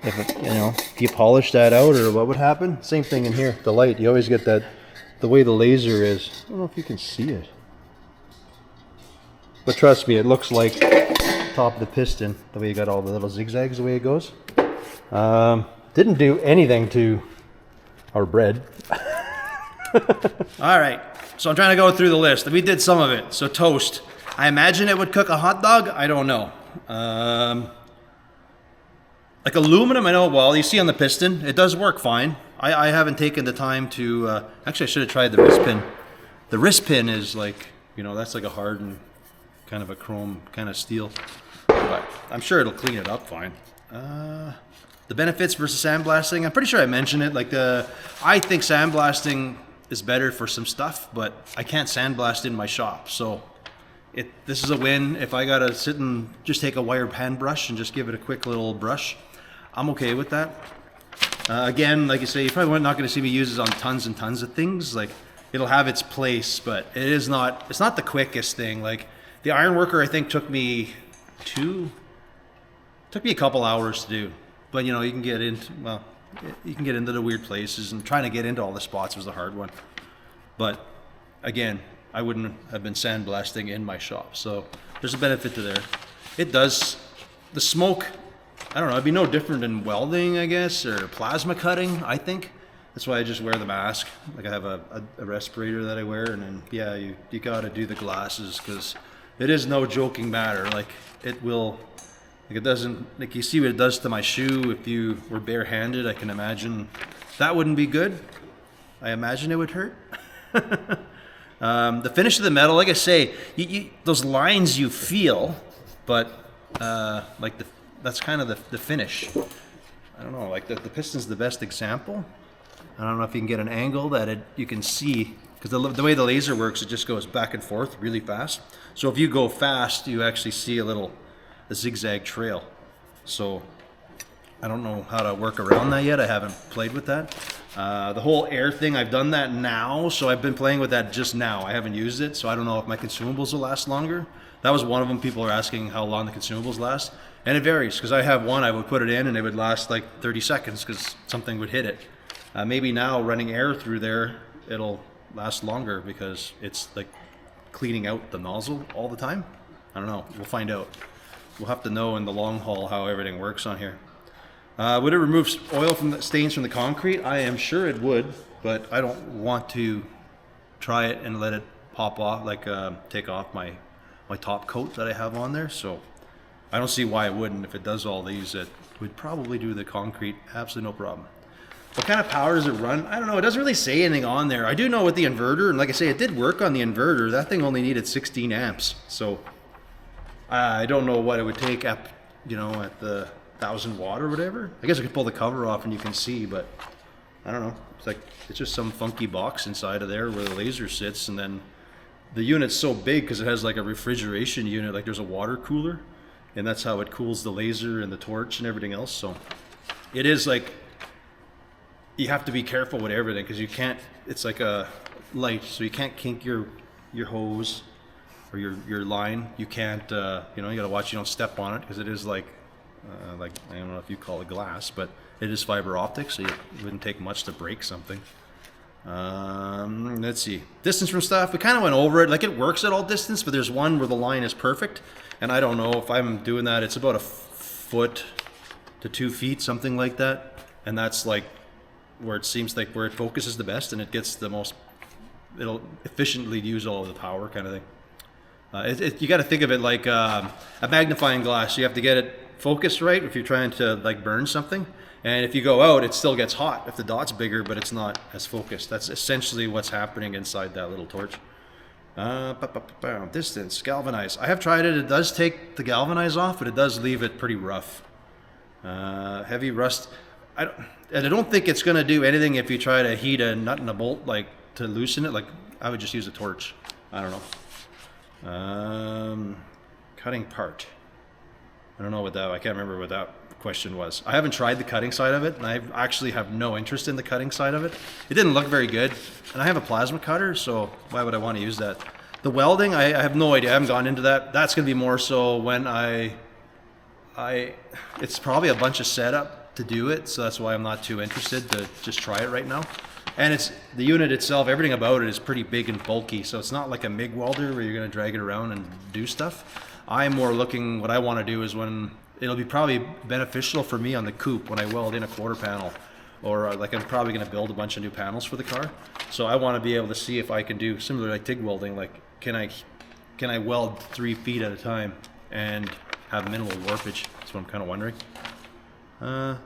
if you polish that out or what would happen. Same thing in here, the light, you always get that, the way the laser is. I don't know if you can see it. But trust me, it looks like the top of the piston, the way you got all the little zigzags, the way it goes. Didn't do anything to our bread. All right, so I'm trying to go through the list. We did some of it. So toast. I imagine it would cook a hot dog. I don't know. Like aluminum, I know, well, you see on the piston, it does work fine. I haven't taken the time to, actually I should have tried the wrist pin. The wrist pin is like, that's like a hardened kind of a chrome kind of steel. But I'm sure it'll clean it up fine. The benefits versus sandblasting, I'm pretty sure I mentioned it. Like I think sandblasting is better for some stuff, but I can't sandblast in my shop, so this is a win. If I gotta sit and just take a wire hand brush and just give it a quick little brush, I'm okay with that. Again, like you say, you're probably not gonna see me use this on tons and tons of things. Like it'll have its place, but it's not the quickest thing. Like the ironworker, I think took me a couple hours to do, but you know, you can get into the weird places, and trying to get into all the spots was the hard one. But again, I wouldn't have been sandblasting in my shop, so there's a benefit to there. It does, the smoke, I don't know, it'd be no different than welding, I guess, or plasma cutting, I think. That's why I just wear the mask. Like I have a respirator that I wear, and then yeah, you gotta do the glasses, because it is no joking matter. Like it will, like it doesn't, like you see what it does to my shoe. If you were barehanded, I can imagine that wouldn't be good. I imagine it would hurt. The finish of the metal, like I say, those lines you feel, but like that's kind of the finish. I don't know, like the piston's the best example. I don't know if you can get an angle that you can see, because the way the laser works, it just goes back and forth really fast. So if you go fast, you actually see a zigzag trail. So I don't know how to work around that yet. I haven't played with that. The whole air thing, I've done that now, so I've been playing with that just now. I haven't used it, so I don't know if my consumables will last longer. That was one of them. People are asking how long the consumables last, and it varies, because I have one, I would put it in and it would last like 30 seconds because something would hit it. Maybe now running air through there, it'll last longer because it's like cleaning out the nozzle all the time. I don't know, we'll find out. We'll have to know in the long haul how everything works on here. Would it remove oil from the stains from the concrete? I am sure it would, but I don't want to try it and let it pop off, like take off my top coat that I have on there. So I don't see why it wouldn't. If it does all these, it would probably do the concrete absolutely no problem. What kind of power does it run? I don't know. It doesn't really say anything on there. I do know with the inverter, and like I say, it did work on the inverter. That thing only needed 16 amps. So I don't know what it would take at the 1000 watt or whatever. I guess I could pull the cover off and you can see, but I don't know. It's just some funky box inside of there where the laser sits, and then the unit's so big because it has like a refrigeration unit, like there's a water cooler, and that's how it cools the laser and the torch and everything else. So it is like, you have to be careful with everything, because you can't, it's like a light, so you can't kink your hose or your line. You can't, you gotta watch you don't step on it, because it is like I don't know if you call it glass, but it is fiber optic, so it wouldn't take much to break something. Let's see, distance from stuff, we kind of went over it. Like it works at all distance, but there's one where the line is perfect, and I don't know if I'm doing that. It's about 1 foot to 2 feet, something like that, and that's like where it seems like where it focuses the best, and it gets the most, it'll efficiently use all of the power, kind of thing. You got to think of it like a magnifying glass. You have to get it focused right if you're trying to like burn something, and if you go out, it still gets hot if the dot's bigger, but it's not as focused. That's essentially what's happening inside that little torch. Distance, galvanize. I have tried it. It does take the galvanize off, but it does leave it pretty rough. Heavy rust. I don't think it's going to do anything if you try to heat a nut and a bolt, like to loosen it. Like I would just use a torch. I don't know. Cutting part. I don't know what that, I can't remember what that question was. I haven't tried the cutting side of it, and I actually have no interest in the cutting side of it. It didn't look very good, and I have a plasma cutter, so why would I want to use that? The welding, I have no idea. I haven't gone into that. That's going to be more so when it's probably a bunch of setup to do it, so that's why I'm not too interested to just try it right now. And it's the unit itself, everything about it is pretty big and bulky, so it's not like a MIG welder where you're going to drag it around and do stuff. I'm more looking, what I want to do is when it'll be probably beneficial for me on the coupe when I weld in a quarter panel, or like I'm probably going to build a bunch of new panels for the car. So I want to be able to see if I can do similar like TIG welding, like can I weld 3 feet at a time and have minimal warpage. That's what I'm kind of wondering. I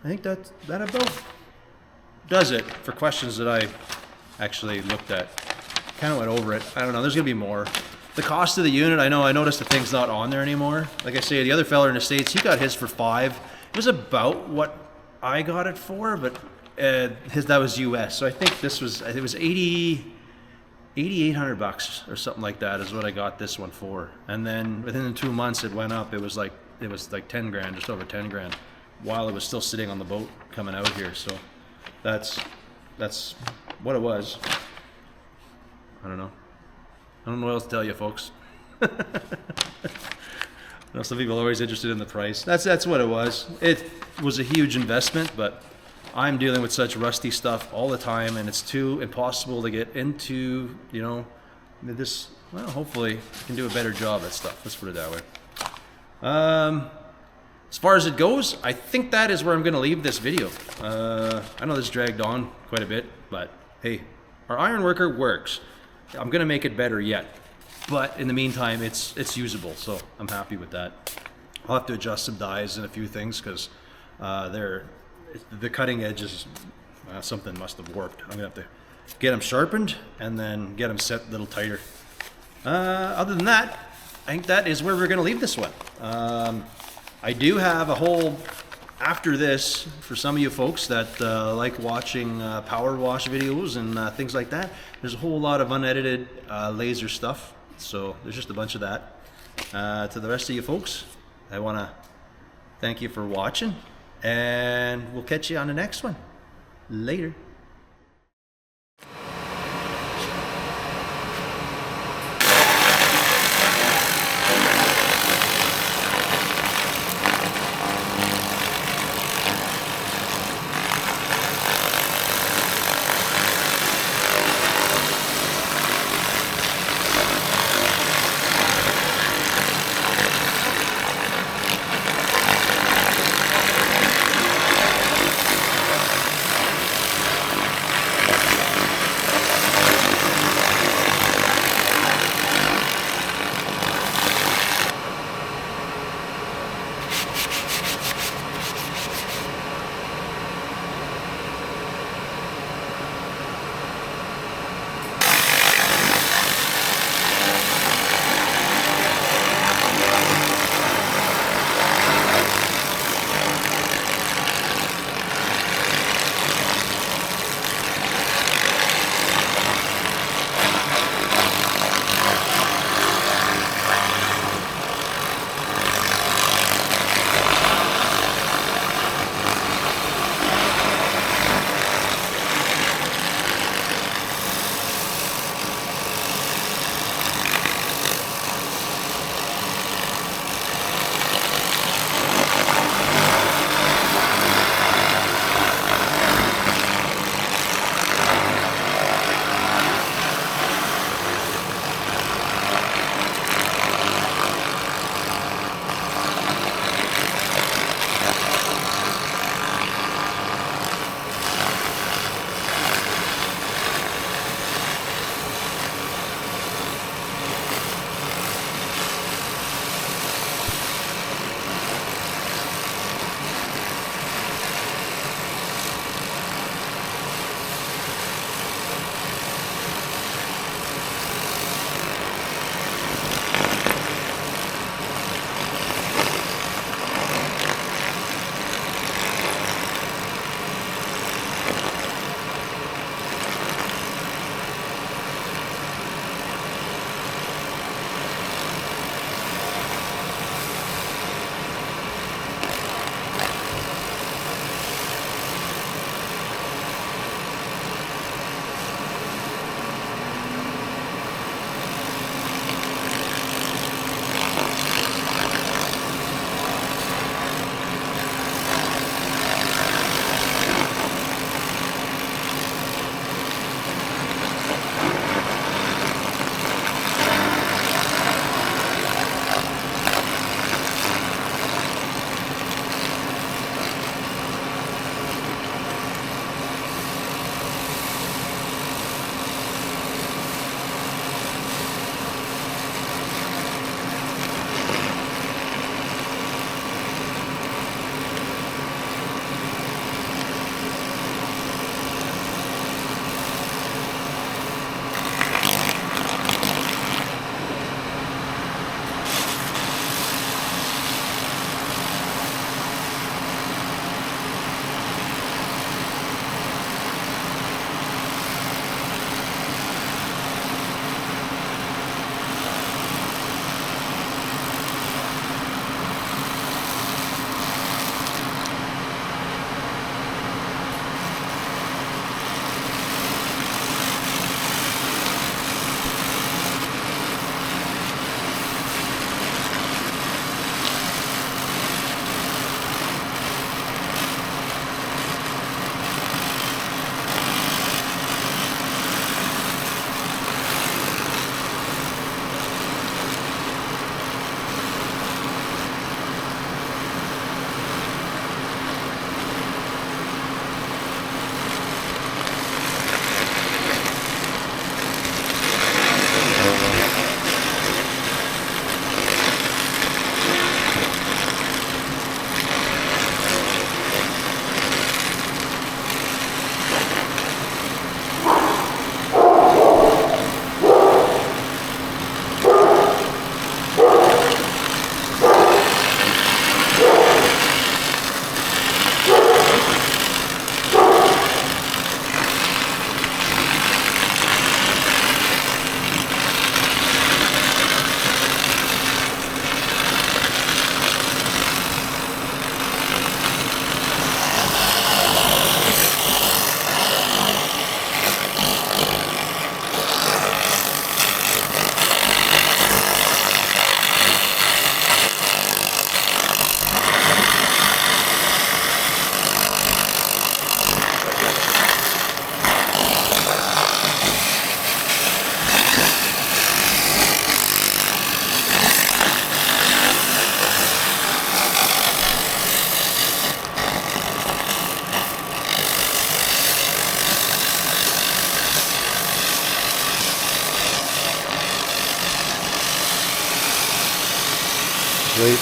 think that about does it for questions that I actually looked at. Kind of went over it. I don't know, there's gonna be more. The cost of the unit, I noticed the thing's not on there anymore. Like I say, the other fella in the States, he got his for $5. It was about what I got it for, but that was US. So I think it was 8,800 bucks or something like that is what I got this one for. And then within 2 months it went up. It was like 10 grand, just over 10 grand, while it was still sitting on the boat coming out here. So that's what it was. I don't know. I don't know what else to tell you, folks. I know some people are always interested in the price. That's what it was. It was a huge investment, but I'm dealing with such rusty stuff all the time, and it's too impossible to get into, you know, this. Well, hopefully I can do a better job at stuff. Let's put it that way. As far as it goes, I think that is where I'm going to leave this video. I know this dragged on quite a bit, but hey, our ironworker works. I'm going to make it better yet. But in the meantime, it's usable, so I'm happy with that. I'll have to adjust some dies and a few things because the cutting edges, something must have warped. I'm going to have to get them sharpened and then get them set a little tighter. Other than that, I think that is where we're going to leave this one. I do have a whole, after this, for some of you folks that like watching power wash videos and things like that, there's a whole lot of unedited laser stuff. So there's just a bunch of that. To the rest of you folks, I want to thank you for watching, and we'll catch you on the next one. Later.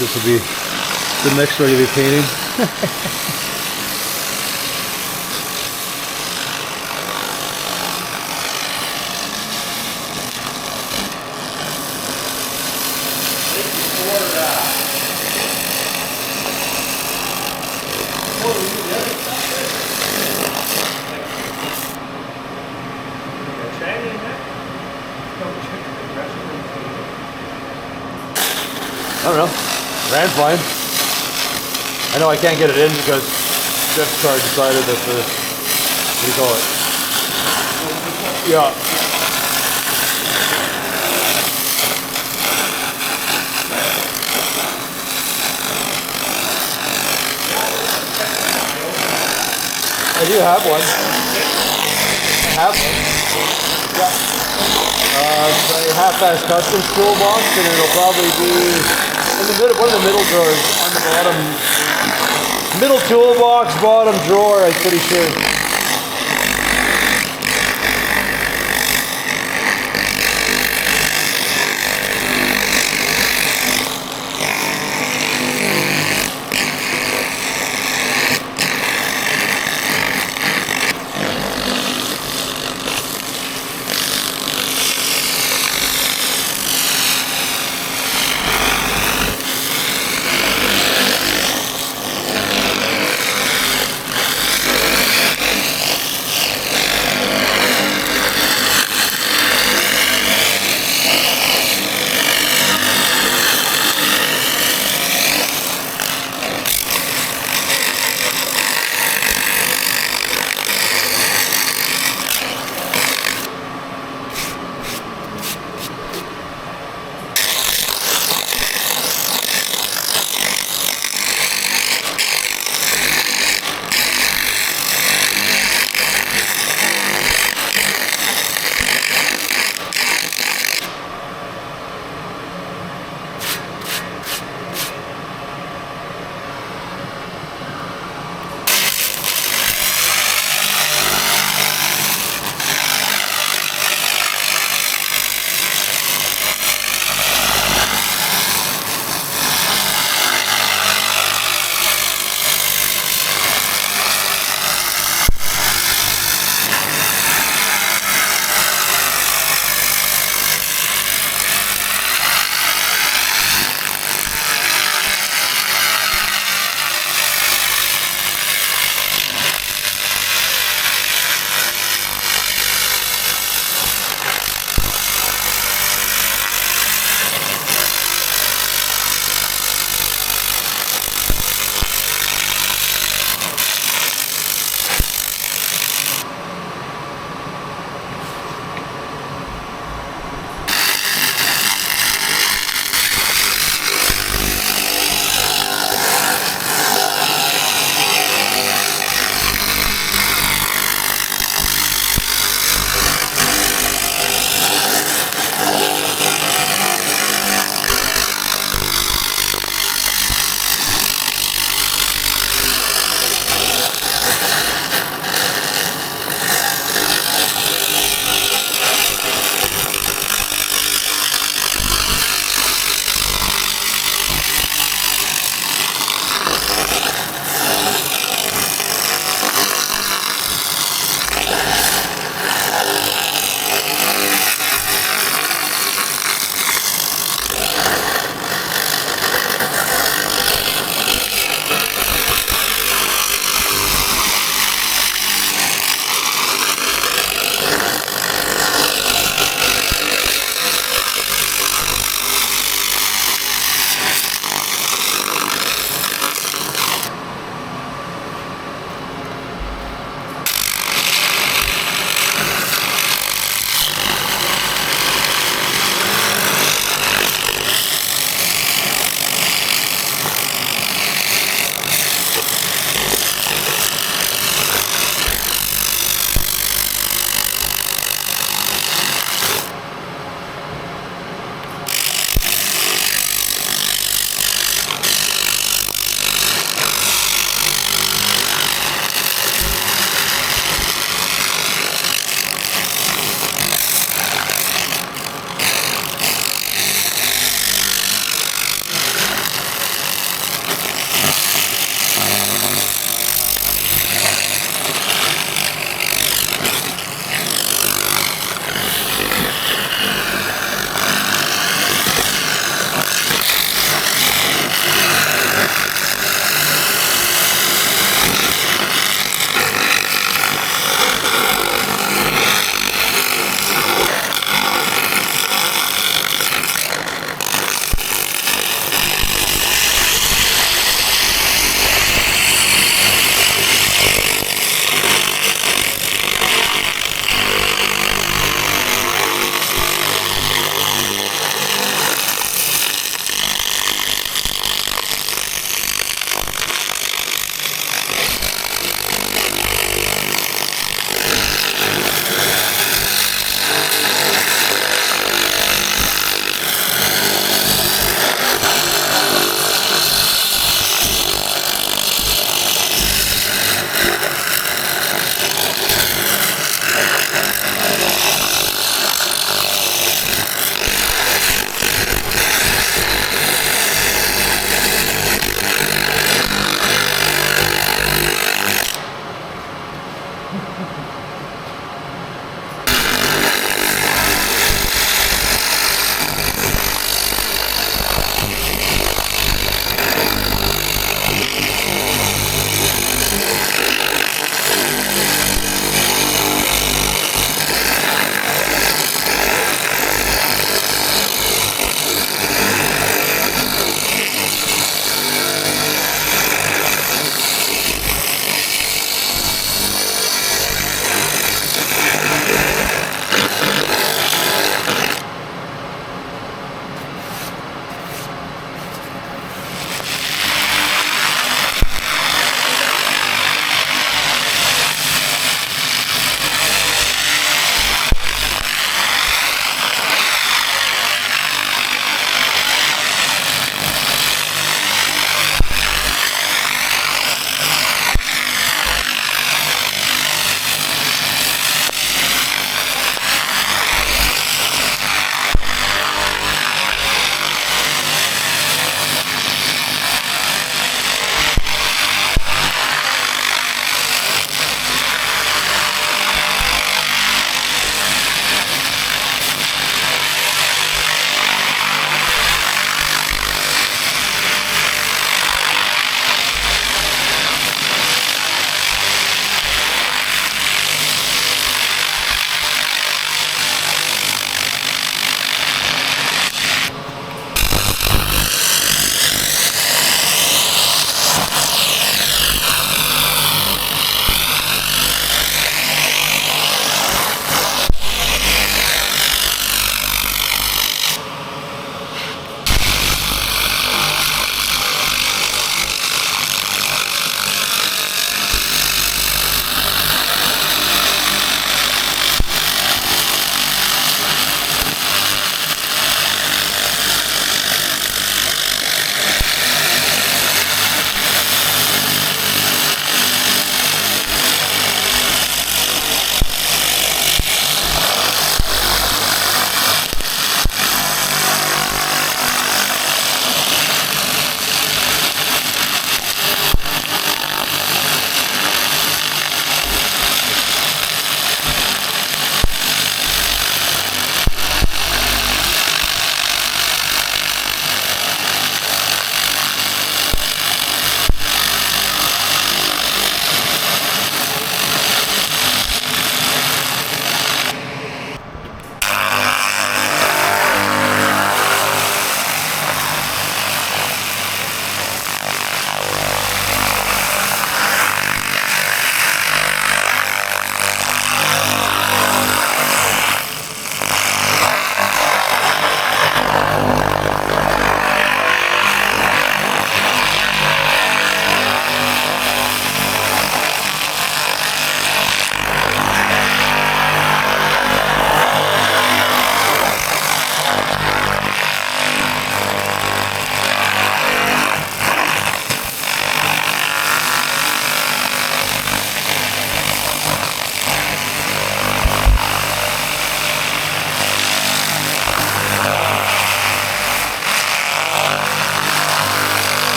this will be the next one you'll be painting. I don't know. Ran fine. I know I can't get it in because Jeff's car decided that the, what do you call it? Yeah. I do have one. I have one. Yeah. A Halfass Kustoms toolbox, and it'll probably be in the middle, one of the middle drawers on the bottom. Middle toolbox, bottom drawer, I'm pretty sure.